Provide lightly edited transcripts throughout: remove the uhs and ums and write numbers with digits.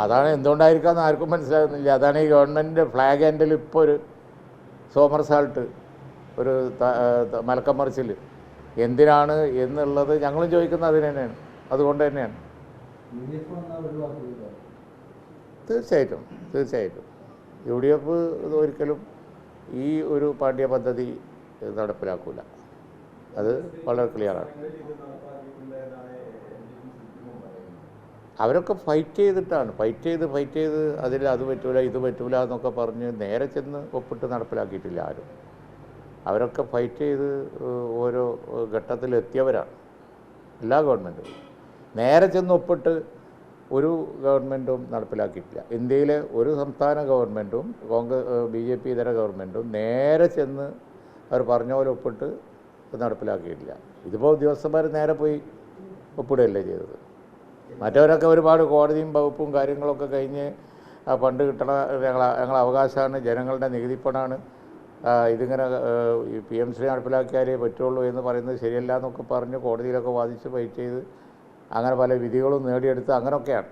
അതാണ് എന്തുകൊണ്ടായിരിക്കാമെന്ന് ആർക്കും മനസ്സിലാകുന്നില്ല. അതാണ് ഈ ഗവൺമെൻറ്റിൻ്റെ ഫ്ലാഗ് ഹാൻഡിൽ ഇപ്പോൾ ഒരു സോമർസാൾട്ട് ഒരു മലക്കം മറിച്ചിൽ എന്തിനാണ് എന്നുള്ളത് ഞങ്ങളും ചോദിക്കുന്നത് അതിന് തന്നെയാണ്. അതുകൊണ്ട് തന്നെയാണ്. തീർച്ചയായിട്ടും UDF ഒരിക്കലും ഈ ഒരു പാഠ്യ പദ്ധതി നടപ്പിലാക്കില്ല. അത് വളരെ ക്ലിയറാണ്. അവരൊക്കെ ഫൈറ്റ് ചെയ്ത് അതിൽ അത് പറ്റൂല ഇത് പറ്റൂല എന്നൊക്കെ പറഞ്ഞ് നേരെ ചെന്ന് ഒപ്പിട്ട് നടപ്പിലാക്കിയിട്ടില്ല ആരും. അവരൊക്കെ ഫൈറ്റ് ചെയ്ത് ഓരോ ഘട്ടത്തിലെത്തിയവരാണ് എല്ലാ ഗവൺമെൻറ്റും. നേരെ ചെന്ന് ഒപ്പിട്ട് ഒരു ഗവൺമെൻറ്റും നടപ്പിലാക്കിയിട്ടില്ല. ഇന്ത്യയിലെ ഒരു സംസ്ഥാന ഗവൺമെൻറ്റും BJP ഇതര ഗവൺമെൻറ്റും നേരെ ചെന്ന് അവർ പറഞ്ഞ പോലെ ഒപ്പിട്ട് നടപ്പിലാക്കിയിട്ടില്ല. ഇതിപ്പോൾ ഉദ്യോഗസ്ഥന്മാർ നേരെ പോയി ഒപ്പിടുകയല്ലേ ചെയ്തത്. മറ്റവരൊക്കെ ഒരുപാട് കോടതിയും വകുപ്പും കാര്യങ്ങളൊക്കെ കഴിഞ്ഞ് ഫണ്ട് കിട്ടണ ഞങ്ങളെ അവകാശമാണ്, ജനങ്ങളുടെ നികുതിപ്പണമാണ്, ഇതിങ്ങനെ PMC നടപ്പിലാക്കിയാലേ പറ്റുള്ളൂ എന്ന് പറയുന്നത് ശരിയല്ല എന്നൊക്കെ പറഞ്ഞ് കോടതിയിലൊക്കെ വാദിച്ച് ഫൈറ്റ് ചെയ്ത് അങ്ങനെ പല വിധികളും നേടിയെടുത്ത് അങ്ങനെയൊക്കെയാണ്.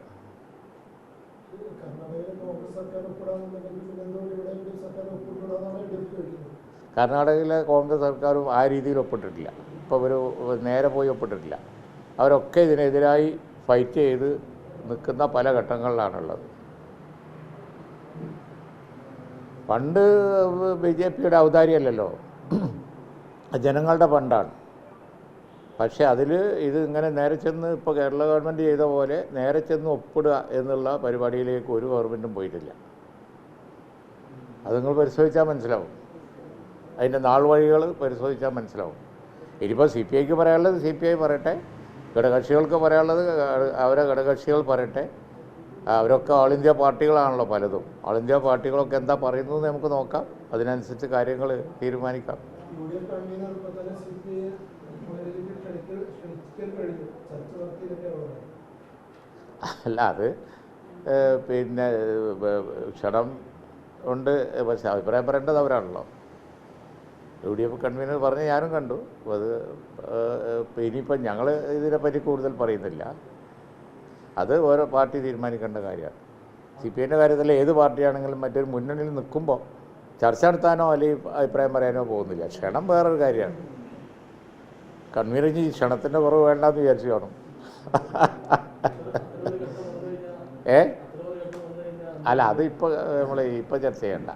കർണാടകയിലെ കോൺഗ്രസ് സർക്കാരും ആ രീതിയിൽ ഒപ്പിട്ടിട്ടില്ല. ഇപ്പോൾ ഒരു നേരെ പോയി ഒപ്പിട്ടിട്ടില്ല. അവരൊക്കെ ഇതിനെതിരായി ഫൈറ്റ് ചെയ്ത് നിൽക്കുന്ന പല ഘട്ടങ്ങളിലാണുള്ളത്. ഫണ്ട് BJPയുടെ ഔദാര്യമല്ലല്ലോ, ജനങ്ങളുടെ ഫണ്ടാണ്. പക്ഷേ അതിൽ ഇത് ഇങ്ങനെ നേരെ ചെന്ന് ഇപ്പോൾ കേരള ഗവൺമെൻറ് ചെയ്ത പോലെ നേരെ ചെന്ന് ഒപ്പിടുക എന്നുള്ള പരിപാടിയിലേക്ക് ഒരു ഗവൺമെൻറ്റും പോയിട്ടില്ല. അത് നിങ്ങൾ പരിശോധിച്ചാൽ മനസ്സിലാവും. അതിൻ്റെ നാൾ വഴികൾ പരിശോധിച്ചാൽ മനസ്സിലാവും. ഇനിയിപ്പോൾ CPIക്ക് പറയാനുള്ളത് CPI പറയട്ടെ, ഘടകകക്ഷികൾക്ക് പറയാനുള്ളത് അവരെ ഘടകകക്ഷികൾ പറയട്ടെ. അവരൊക്കെ ഓൾ ഇന്ത്യ പാർട്ടികളാണല്ലോ പലതും. ഓൾ ഇന്ത്യ പാർട്ടികളൊക്കെ എന്താ പറയുന്നത് നമുക്ക് നോക്കാം, അതിനനുസരിച്ച് കാര്യങ്ങൾ തീരുമാനിക്കാം. അല്ല, അത് പിന്നെ ക്ഷണം ഉണ്ട്. പക്ഷെ അഭിപ്രായം പറയേണ്ടത് അവരാണല്ലോ. UDF കൺവീനർ പറഞ്ഞ് ഞാനും കണ്ടു. അത് ഇനിയിപ്പം ഞങ്ങൾ ഇതിനെപ്പറ്റി കൂടുതൽ പറയുന്നില്ല. അത് ഓരോ പാർട്ടി തീരുമാനിക്കേണ്ട കാര്യമാണ്. CPIൻ്റെ കാര്യത്തിൽ ഏത് പാർട്ടിയാണെങ്കിലും മറ്റൊരു മുന്നണിയിൽ നിൽക്കുമ്പോൾ ചർച്ച നടത്താനോ അല്ലെങ്കിൽ അഭിപ്രായം പറയാനോ പോകുന്നില്ല. ക്ഷണം വേറൊരു കാര്യമാണ്. കൺവീനർ ഈ ക്ഷണത്തിൻ്റെ കുറവ് വേണ്ടെന്ന് വിചാരിച്ചു കാണും. അല്ല, അത് ഇപ്പോൾ ഇപ്പോൾ ചർച്ച ചെയ്യണ്ട.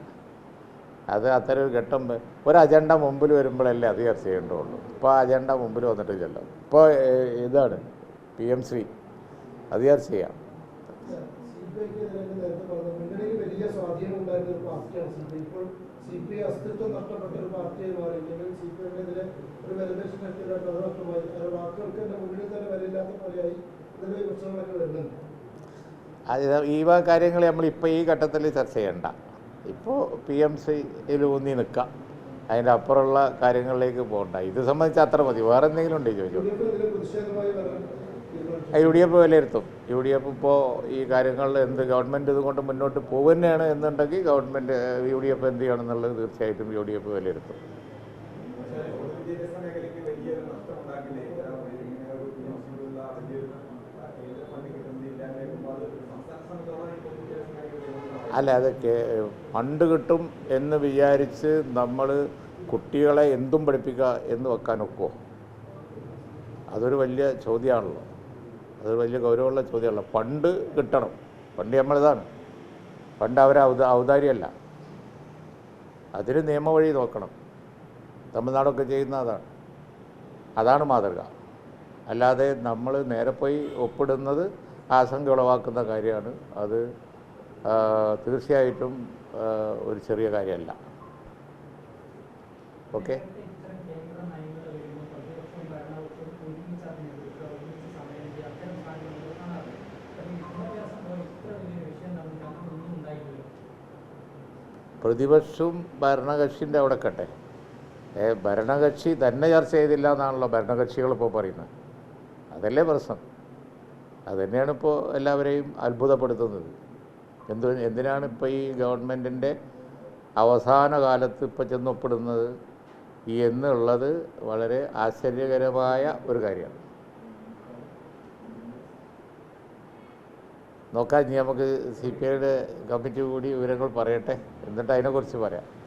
അത് അത്തരം ഒരു ഘട്ടം ഒരു അജണ്ട മുമ്പിൽ വരുമ്പോഴല്ലേ അത് ചർച്ച ചെയ്യേണ്ടതുള്ളൂ. ഇപ്പോൾ അജണ്ട മുമ്പിൽ വന്നിട്ടില്ലല്ലോ. ഇപ്പോൾ ഇതാണ് PMC, അത് ചർച്ച ചെയ്യാം. ഈ കാര്യങ്ങൾ നമ്മളിപ്പോൾ ഈ ഘട്ടത്തിൽ ചർച്ച ചെയ്യണ്ട. ഇപ്പോൾ PMCയിൽ ഊന്നി നിൽക്കാം, അതിൻ്റെ അപ്പുറമുള്ള കാര്യങ്ങളിലേക്ക് പോകണ്ട. ഇത് സംബന്ധിച്ച് അത്ര മതി. വേറെ എന്തെങ്കിലും ഉണ്ടോ ചോദിച്ചോ? UDF വിലയിരുത്തും. UDF ഇപ്പോൾ ഈ കാര്യങ്ങളിൽ എന്ത് ഗവൺമെൻറ് ഇതുകൊണ്ട് മുന്നോട്ട് പോകുന്നതാണ് എന്നുണ്ടെങ്കിൽ ഗവൺമെൻറ് UDF എന്ത് ചെയ്യണമെന്നുള്ളത് തീർച്ചയായിട്ടും UDF വിലയിരുത്തും. അല്ല, അതൊക്കെ ഫണ്ട് കിട്ടും എന്ന് വിചാരിച്ച് നമ്മൾ കുട്ടികളെ എന്തും പഠിപ്പിക്കുക എന്ന് വെക്കാൻ ഒക്കുമോ? അതൊരു വലിയ ചോദ്യമാണല്ലോ. അതൊരു വലിയ ഗൗരവമുള്ള ചോദ്യമാണല്ലോ. ഫണ്ട് കിട്ടണം. ഫണ്ട് നമ്മളിതാണ്. ഫണ്ട് അവരെ ഔദാര്യമല്ല. അതിന് നിയമവഴി നോക്കണം. തമിഴ്നാടൊക്കെ ചെയ്യുന്ന അതാണ് മാതൃക. അല്ലാതെ നമ്മൾ നേരെ പോയി ഒപ്പിടുന്നത് ആശങ്ക ഉളവാക്കുന്ന കാര്യമാണ്. അത് തീർച്ചയായിട്ടും ഒരു ചെറിയ കാര്യമല്ല. ഓക്കെ. പ്രതിപക്ഷവും ഭരണകക്ഷിൻ്റെ അവിടെ കട്ടെ, ഭരണകക്ഷി തന്നെ ചർച്ച ചെയ്തില്ല എന്നാണല്ലോ ഭരണകക്ഷികൾ ഇപ്പോൾ പറയുന്നത്. അതല്ലേ പ്രശ്നം. അതുതന്നെയാണ് ഇപ്പോൾ എല്ലാവരെയും അത്ഭുതപ്പെടുത്തുന്നത്. എന്തിനാണ് ഇപ്പോൾ ഈ ഗവൺമെൻറ്റിൻ്റെ അവസാന കാലത്ത് ഇപ്പോൾ ചെന്നൊപ്പിടുന്നത്? എന്നുള്ളത് വളരെ ആശ്ചര്യകരമായ ഒരു കാര്യമാണ്. നോക്കാം, ഇനി നമുക്ക് CPIയുടെ കമ്മിറ്റി കൂടി വിവരങ്ങൾ പറയട്ടെ, എന്നിട്ട് അതിനെക്കുറിച്ച് പറയാം.